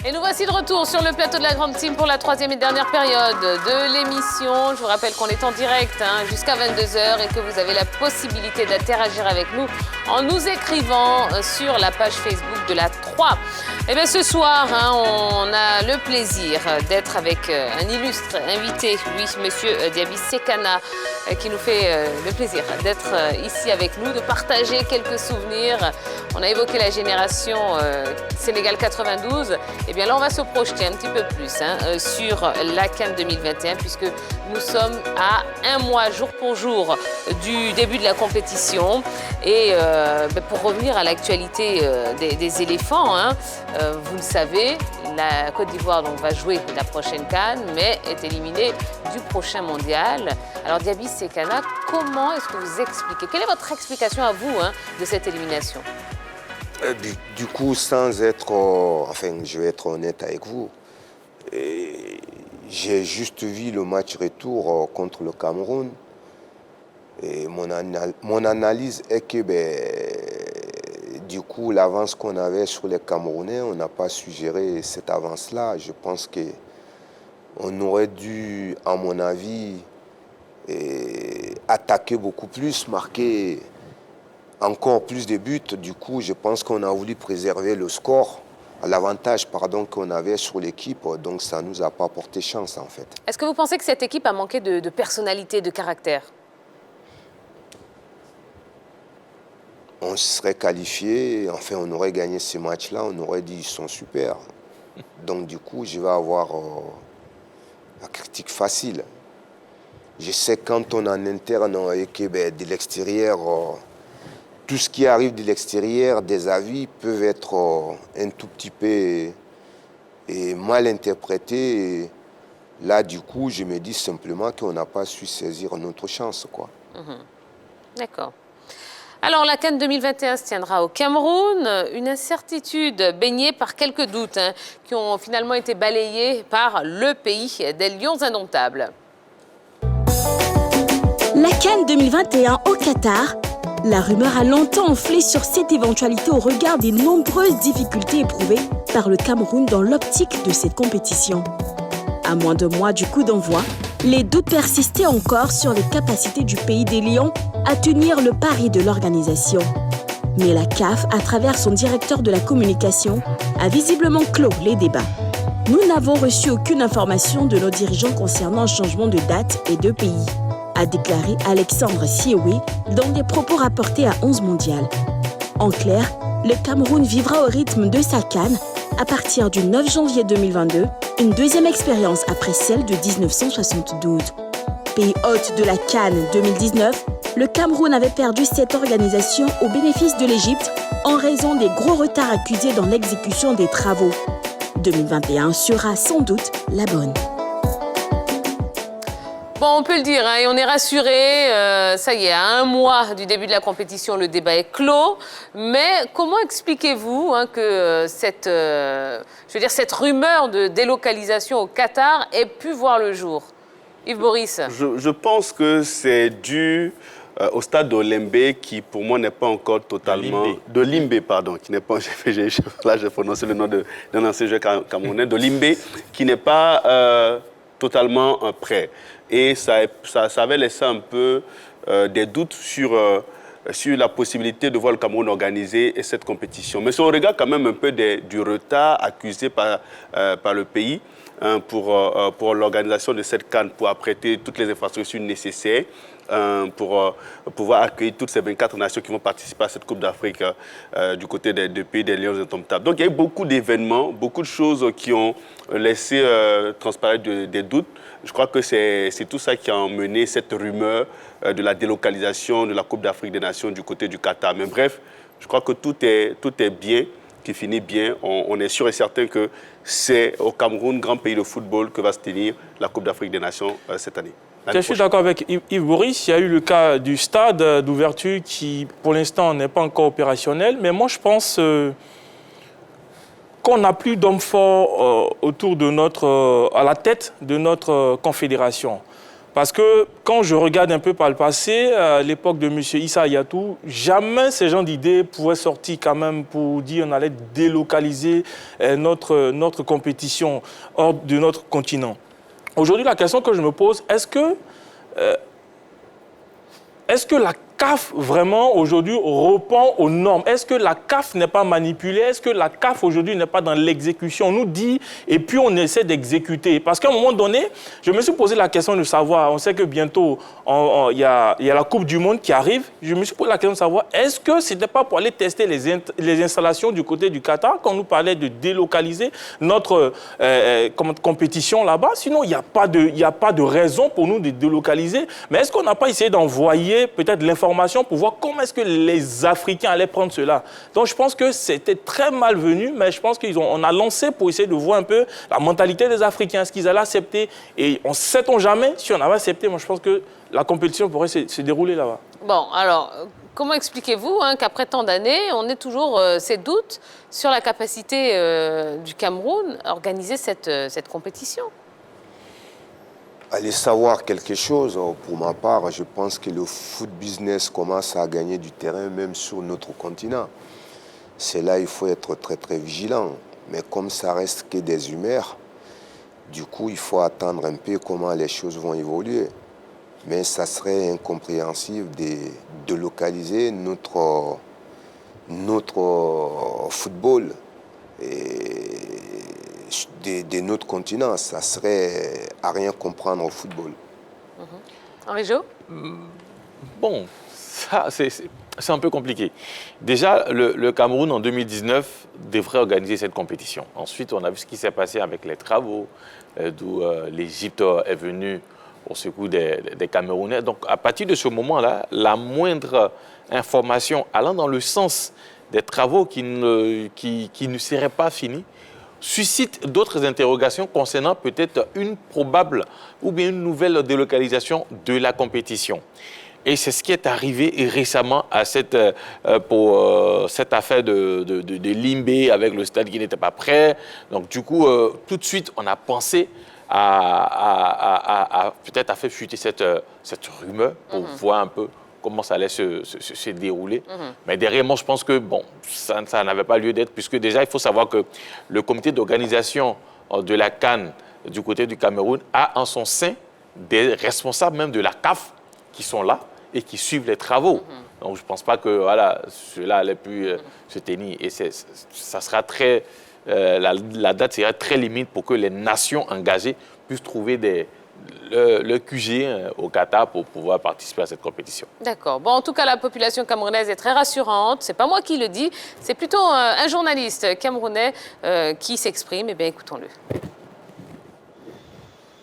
Et nous voici de retour sur le plateau de la Grande Team pour la troisième et dernière période de l'émission. Je vous rappelle qu'on est en direct jusqu'à 22h et que vous avez la possibilité d'interagir avec nous en nous écrivant sur la page Facebook de la 3. Et bien ce soir, on a le plaisir d'être avec un illustre invité, oui, monsieur Diaby Sekana, qui nous fait le plaisir d'être ici avec nous, de partager quelques souvenirs. On a évoqué la génération Sénégal 92. Et bien là, on va se projeter un petit peu plus sur la CAN 2021, puisque nous sommes à un mois, jour pour jour, du début de la compétition. Et pour revenir à l'actualité des éléphants, vous le savez, la Côte d'Ivoire va jouer la prochaine CAN, mais est éliminée du prochain mondial. Alors Diaby Sekana, comment est-ce que vous expliquez? Quelle est votre explication à vous de cette élimination? Du coup, sans être... je vais être honnête avec vous. J'ai juste vu le match retour contre le Cameroun. Et mon analyse est que, du coup, l'avance qu'on avait sur les Camerounais, on n'a pas su gérer cette avance-là. Je pense qu'on aurait dû, à mon avis, attaquer beaucoup plus, marquer encore plus de buts. Du coup, je pense qu'on a voulu préserver le score, l'avantage qu'on avait sur l'équipe. Donc, ça ne nous a pas porté chance, en fait. Est-ce que vous pensez que cette équipe a manqué de personnalité, de caractère? On serait qualifié, on aurait gagné ces matchs-là, on aurait dit ils sont super. Donc, du coup, je vais avoir la critique facile. Je sais quand on est en interne et que de l'extérieur... tout ce qui arrive de l'extérieur, des avis, peuvent être un tout petit peu mal interprétés. Et là, du coup, je me dis simplement qu'on n'a pas su saisir notre chance, quoi. D'accord. Alors, la CAN 2021 se tiendra au Cameroun. Une incertitude baignée par quelques doutes qui ont finalement été balayés par le pays des Lions indomptables. La CAN 2021 au Qatar. La rumeur a longtemps enflé sur cette éventualité au regard des nombreuses difficultés éprouvées par le Cameroun dans l'optique de cette compétition. À moins de mois du coup d'envoi, les doutes persistaient encore sur les capacités du pays des Lions à tenir le pari de l'organisation. Mais la CAF, à travers son directeur de la communication, a visiblement clos les débats. Nous n'avons reçu aucune information de nos dirigeants concernant un changement de date et de pays, a déclaré Alexandre Siewe dans des propos rapportés à 11 mondial. En clair, le Cameroun vivra au rythme de sa CAN à partir du 9 janvier 2022, une deuxième expérience après celle de 1972. Pays hôte de la CAN 2019, le Cameroun avait perdu cette organisation au bénéfice de l'Égypte en raison des gros retards accusés dans l'exécution des travaux. 2021 sera sans doute la bonne. Bon, on peut le dire, et on est rassuré. Ça y est, à un mois du début de la compétition, le débat est clos. Mais comment expliquez-vous que cette rumeur de délocalisation au Qatar ait pu voir le jour? Yves Boris. Je pense que c'est dû au stade de Limbe, qui pour moi n'est pas encore totalement... De Limbe, pardon, qui n'est pas... Là, j'ai prononcé le nom d'un ancien joueur camerounais. De Limbe, qui n'est pas totalement prêt. Et ça avait laissé un peu des doutes sur la possibilité de voir le Cameroun organiser cette compétition. Mais si on regarde quand même un peu du retard accusé par le pays pour l'organisation de cette CAN, pour apprêter toutes les infrastructures nécessaires, pour pouvoir accueillir toutes ces 24 nations qui vont participer à cette Coupe d'Afrique du côté des pays des Lions indomptables. Donc il y a eu beaucoup d'événements, beaucoup de choses qui ont laissé transparaître des doutes. Je crois que c'est tout ça qui a emmené cette rumeur de la délocalisation de la Coupe d'Afrique des Nations du côté du Qatar. Mais bref, je crois que tout est bien, qui finit bien. On est sûr et certain que c'est au Cameroun, grand pays de football, que va se tenir la Coupe d'Afrique des Nations cette année. Je suis d'accord avec Yves Boris. Il y a eu le cas du stade d'ouverture qui, pour l'instant, n'est pas encore opérationnel. Mais moi, je pense qu'on n'a plus d'hommes forts à la tête de notre confédération. Parce que quand je regarde un peu par le passé, à l'époque de M. Issa Hayatou, jamais ces gens d'idées pouvaient sortir quand même pour dire qu'on allait délocaliser notre compétition hors de notre continent. Aujourd'hui, la question que je me pose, est-ce que la CAF, vraiment, aujourd'hui, répond aux normes? Est-ce que la CAF n'est pas manipulée? Est-ce que la CAF, aujourd'hui, n'est pas dans l'exécution? On nous dit, et puis on essaie d'exécuter. Parce qu'à un moment donné, je me suis posé la question de savoir, on sait que bientôt, il y a la Coupe du Monde qui arrive. Je me suis posé la question de savoir, est-ce que ce n'était pas pour aller tester les installations du côté du Qatar, quand on nous parlait de délocaliser notre compétition là-bas? Sinon, il n'y a pas de raison pour nous de délocaliser. Mais est-ce qu'on n'a pas essayé d'envoyer peut-être l'information pour voir comment est-ce que les Africains allaient prendre cela? Donc je pense que c'était très malvenu, mais je pense qu'on a lancé pour essayer de voir un peu la mentalité des Africains, est-ce qu'ils allaient accepter? Et on ne sait-on jamais si on avait accepté. Moi je pense que la compétition pourrait se dérouler là-bas. Bon, alors, comment expliquez-vous qu'après tant d'années, on ait toujours ces doutes sur la capacité du Cameroun à organiser cette compétition? Allez savoir quelque chose, pour ma part, je pense que le foot business commence à gagner du terrain même sur notre continent. C'est là il faut être très très vigilant. Mais comme ça reste que des humeurs, du coup il faut attendre un peu comment les choses vont évoluer. Mais ça serait incompréhensible de localiser notre football de notre continent. Ça serait à rien comprendre au football. Henri Jo? Bon, ça c'est un peu compliqué. Déjà, le Cameroun en 2019 devrait organiser cette compétition. Ensuite, on a vu ce qui s'est passé avec les travaux, d'où l'Égypte est venue au secours des Camerounais. Donc, à partir de ce moment-là, la moindre information allant dans le sens des travaux qui ne seraient pas finis suscite d'autres interrogations concernant peut-être une probable ou bien une nouvelle délocalisation de la compétition. Et c'est ce qui est arrivé récemment pour cette affaire de Limbé avec le stade qui n'était pas prêt. Donc du coup, tout de suite, on a pensé à peut-être à faire fuiter cette rumeur pour voir un peu comment ça allait se dérouler. Mais derrière, moi, je pense que bon, ça n'avait pas lieu d'être, puisque déjà, il faut savoir que le comité d'organisation de la CAN du côté du Cameroun a en son sein des responsables même de la CAF qui sont là et qui suivent les travaux. Donc, je ne pense pas que voilà, cela allait plus se tenir. Et ça sera très... la date sera très limite pour que les nations engagées puissent trouver le QG au Qatar pour pouvoir participer à cette compétition. D'accord. Bon, en tout cas, la population camerounaise est très rassurante. Ce n'est pas moi qui le dis, c'est plutôt un journaliste camerounais qui s'exprime. Eh bien, écoutons-le.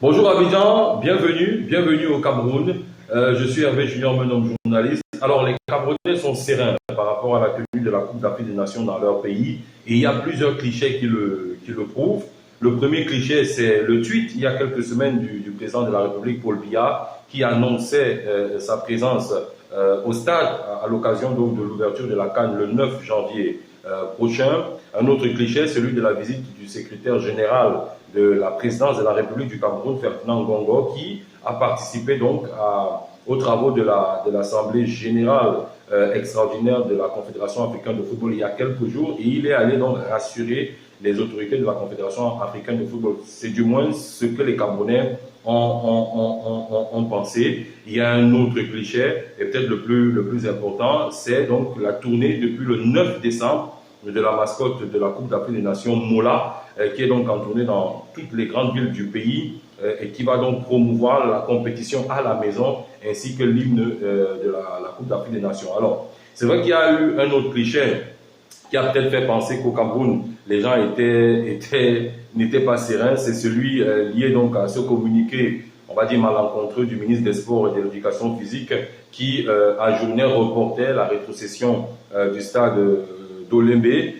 Bonjour Abidjan, bienvenue au Cameroun. Je suis Hervé Junior, mon nom journaliste. Alors, les Camerounais sont sereins par rapport à la tenue de la Coupe d'Afrique des Nations dans leur pays. Et il y a plusieurs clichés qui le prouvent. Le premier cliché, c'est le tweet, il y a quelques semaines, du président de la République, Paul Biya, qui annonçait sa présence au stade à l'occasion donc de l'ouverture de la CAN le 9 janvier prochain. Un autre cliché, celui de la visite du secrétaire général de la présidence de la République du Cameroun, Ferdinand Ngongo, qui a participé donc aux travaux de l'Assemblée générale extraordinaire de la Confédération africaine de football il y a quelques jours, et il est allé donc rassurer les autorités de la Confédération africaine de football. C'est du moins ce que les Camerounais ont pensé. Il y a un autre cliché, et peut-être le plus important, c'est donc la tournée depuis le 9 décembre de la mascotte de la Coupe d'Afrique des Nations, Mola, qui est donc en tournée dans toutes les grandes villes du pays et qui va donc promouvoir la compétition à la maison ainsi que l'hymne de la Coupe d'Afrique des Nations. Alors, c'est vrai qu'il y a eu un autre cliché qui a peut-être fait penser qu'au Cameroun, les gens n'étaient pas sereins. C'est celui lié donc à ce communiqué, on va dire malencontreux, du ministre des Sports et de l'Éducation physique qui, à journée, reportait la rétrocession du stade d'Olembe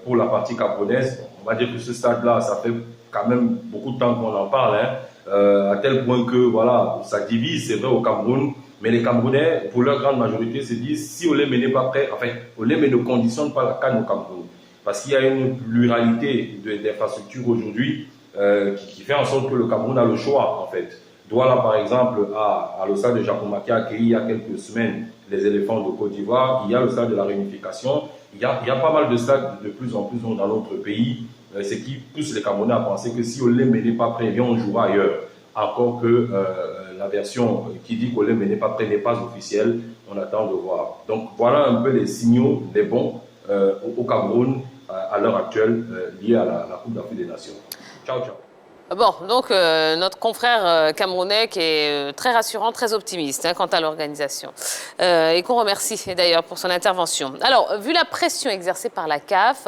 pour la partie camerounaise. On va dire que ce stade-là, ça fait quand même beaucoup de temps qu'on en parle, à tel point que voilà, ça divise, c'est vrai, au Cameroun. Mais les Camerounais, pour leur grande majorité, se disent si Olembe n'est pas prêt, enfin, Olembe ne conditionne pas la CAN au Cameroun. Parce qu'il y a une pluralité d'infrastructures aujourd'hui qui fait en sorte que le Cameroun a le choix, en fait, Douala, par exemple, a le stade de Japoma qui a accueilli il y a quelques semaines les éléphants de Côte d'Ivoire. Il y a le stade de la Réunification. Il y a pas mal de stades de plus en plus dans notre pays. Ce qui pousse les Camerounais à penser que si Olembe n'est pas prêt, bien on jouera ailleurs. Encore que la version qui dit qu'Olembe n'est pas prêt n'est pas officielle. On attend de voir. Donc voilà un peu les signaux des bons au Cameroun à l'heure actuelle liés à la Coupe d'Afrique des Nations. Ciao, ciao. Bon, donc notre confrère camerounais qui est très rassurant, très optimiste quant à l'organisation et qu'on remercie d'ailleurs pour son intervention. Alors, vu la pression exercée par la CAF,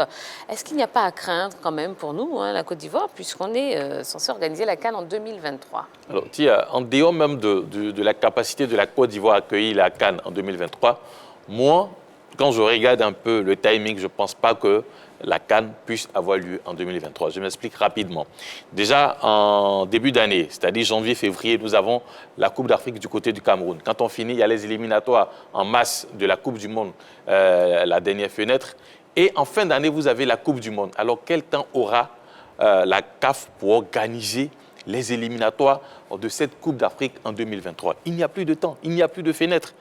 est-ce qu'il n'y a pas à craindre quand même pour nous, la Côte d'Ivoire, puisqu'on est censé organiser la CAN en 2023? Alors, en dehors même de la capacité de la Côte d'Ivoire à accueillir la CAN en 2023, moi, quand je regarde un peu le timing, je ne pense pas que la CAN puisse avoir lieu en 2023. Je m'explique rapidement. Déjà, en début d'année, c'est-à-dire janvier-février, nous avons la Coupe d'Afrique du côté du Cameroun. Quand on finit, il y a les éliminatoires en masse de la Coupe du Monde, la dernière fenêtre. Et en fin d'année, vous avez la Coupe du Monde. Alors, quel temps aura la CAF pour organiser les éliminatoires de cette Coupe d'Afrique en 2023? Il n'y a plus de temps, il n'y a plus de fenêtre.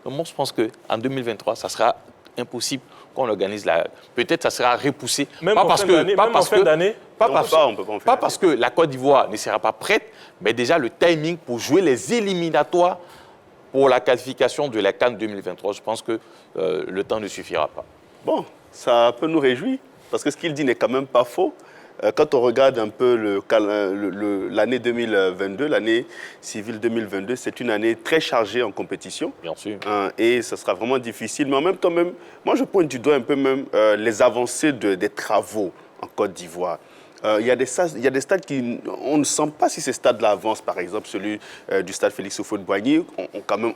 Donc, moi, je pense qu'en 2023, ça sera impossible qu'on organise la... Peut-être ça sera repoussé. Même en fin d'année. Pas parce que la Côte d'Ivoire ne sera pas prête, mais déjà le timing pour jouer les éliminatoires pour la qualification de la CAN 2023, je pense que le temps ne suffira pas. Bon, ça peut nous réjouir, parce que ce qu'il dit n'est quand même pas faux. Quand on regarde un peu l'année 2022, l'année civile 2022, c'est une année très chargée en compétition. Bien sûr. Et ce sera vraiment difficile. Mais en même temps, moi je pointe du doigt un peu même les avancées des travaux en Côte d'Ivoire. Il y a des stades qui... On ne sent pas si ces stades-là avancent. Par exemple, celui du stade Félix Houphouët-Boigny,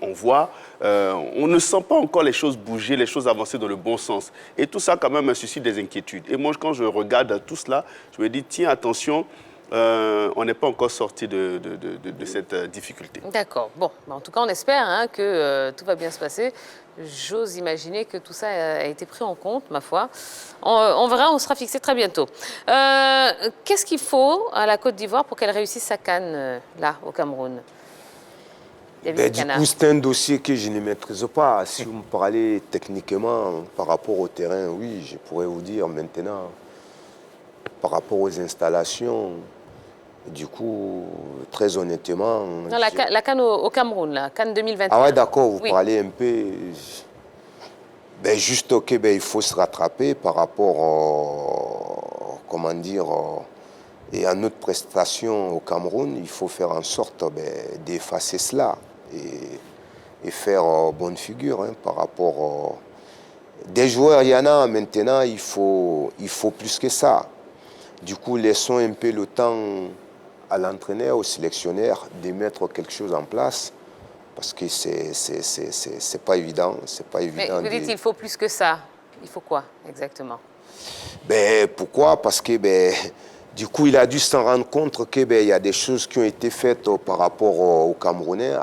on voit, on ne sent pas encore les choses bouger, les choses avancer dans le bon sens. Et tout ça, quand même, suscite des inquiétudes. Et moi, quand je regarde tout cela, je me dis, tiens, attention, on n'est pas encore sorti de cette difficulté. D'accord. Bon, en tout cas, on espère que tout va bien se passer. J'ose imaginer que tout ça a été pris en compte, ma foi. On verra, on sera fixé très bientôt. Qu'est-ce qu'il faut à la Côte d'Ivoire pour qu'elle réussisse sa CAN, là, au Cameroun? Du coup, c'est un dossier que je ne maîtrise pas. Si vous me parlez techniquement par rapport au terrain, oui, je pourrais vous dire maintenant. Par rapport aux installations, du coup, très honnêtement... Non, la CAN au Cameroun, la CAN 2021. Ah ouais, d'accord, vous parlez un peu... juste, ok, il faut se rattraper par rapport, comment dire, et à notre prestation au Cameroun, il faut faire en sorte d'effacer cela et faire bonne figure par rapport... des joueurs, il y en a, maintenant, il faut plus que ça. Du coup, laissons un peu le temps à l'entraîneur, au sélectionneur, de mettre quelque chose en place, parce que c'est pas évident. Mais vous dites qu'il faut plus que ça. Il faut quoi, exactement? Pourquoi? Parce que, du coup, il a dû s'en rendre compte qu'il y a des choses qui ont été faites par rapport aux Camerounais,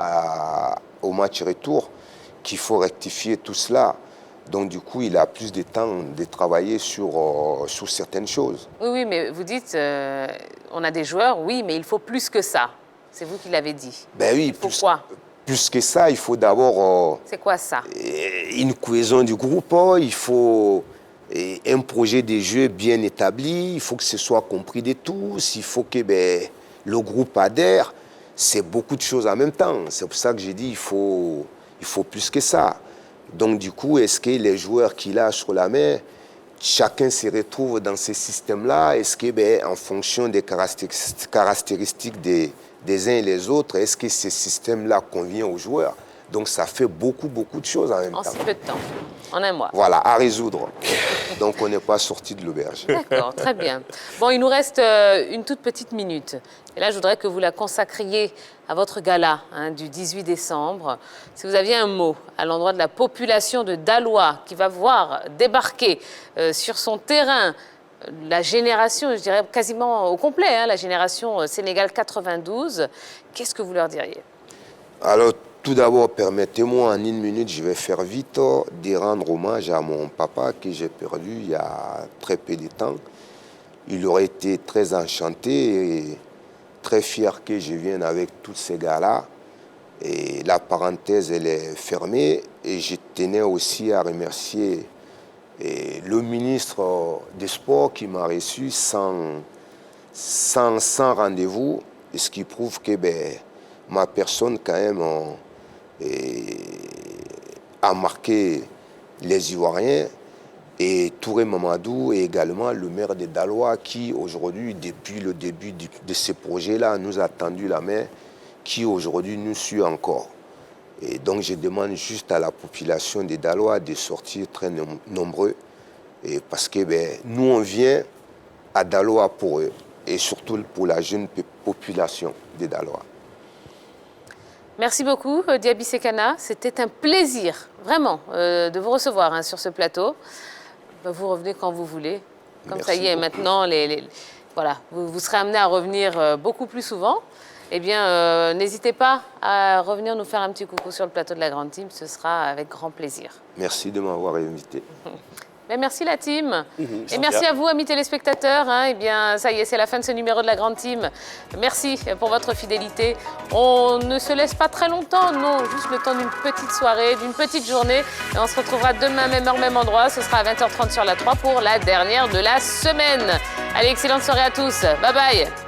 au match retour, qu'il faut rectifier tout cela. Donc, du coup, il a plus de temps de travailler sur certaines choses. Oui, mais vous dites, on a des joueurs, oui, mais il faut plus que ça. C'est vous qui l'avez dit. Oui, il faut quoi? Plus que ça, il faut d'abord... c'est quoi ça? Une cohésion du groupe, il faut un projet de jeu bien établi, il faut que ce soit compris de tous, il faut que le groupe adhère. C'est beaucoup de choses en même temps. C'est pour ça que j'ai dit il faut plus que ça. Donc, du coup, est-ce que les joueurs qu'il a sur la main, chacun se retrouve dans ce système-là? Est-ce que, en fonction des caractéristiques des uns et les autres, est-ce que ce système-là convient aux joueurs? Donc, ça fait beaucoup de choses en même temps. En si peu de temps, en un mois. Voilà, à résoudre. Donc, on n'est pas sorti de l'auberge. D'accord, très bien. Bon, il nous reste une toute petite minute. Et là, je voudrais que vous la consacriez à votre gala du 18 décembre. Si vous aviez un mot à l'endroit de la population de Daloa qui va voir débarquer sur son terrain la génération, je dirais quasiment au complet, la génération Sénégal 92, qu'est-ce que vous leur diriez? Alors, tout d'abord, permettez-moi, en une minute, je vais faire vite, de rendre hommage à mon papa que j'ai perdu il y a très peu de temps. Il aurait été très enchanté et très très fier que je vienne avec tous ces gars-là. Et la parenthèse, elle est fermée. Et je tenais aussi à remercier le ministre des Sports qui m'a reçu sans rendez-vous, ce qui prouve que ma personne, quand même, a marqué les Ivoiriens. Et Touré Mamadou est également le maire de Daloa qui, aujourd'hui, depuis le début de ce projet-là, nous a tendu la main, qui aujourd'hui nous suit encore. Et donc je demande juste à la population de Daloa de sortir très nombreux, parce que nous on vient à Daloa pour eux, et surtout pour la jeune population de Daloa. Merci beaucoup, Diaby Sekana. C'était un plaisir, vraiment, de vous recevoir sur ce plateau. Vous revenez quand vous voulez. Comme Merci ça y est, beaucoup. maintenant, voilà, vous serez amené à revenir beaucoup plus souvent. Eh bien, n'hésitez pas à revenir nous faire un petit coucou sur le plateau de la Grande Team. Ce sera avec grand plaisir. Merci de m'avoir invité. Mais merci la team. Et merci à vous, amis téléspectateurs. Eh bien, ça y est, c'est la fin de ce numéro de la Grande Team. Merci pour votre fidélité. On ne se laisse pas très longtemps, non, juste le temps d'une petite soirée, d'une petite journée. Et on se retrouvera demain, même heure, même endroit. Ce sera à 20h30 sur la 3 pour la dernière de la semaine. Allez, excellente soirée à tous. Bye bye.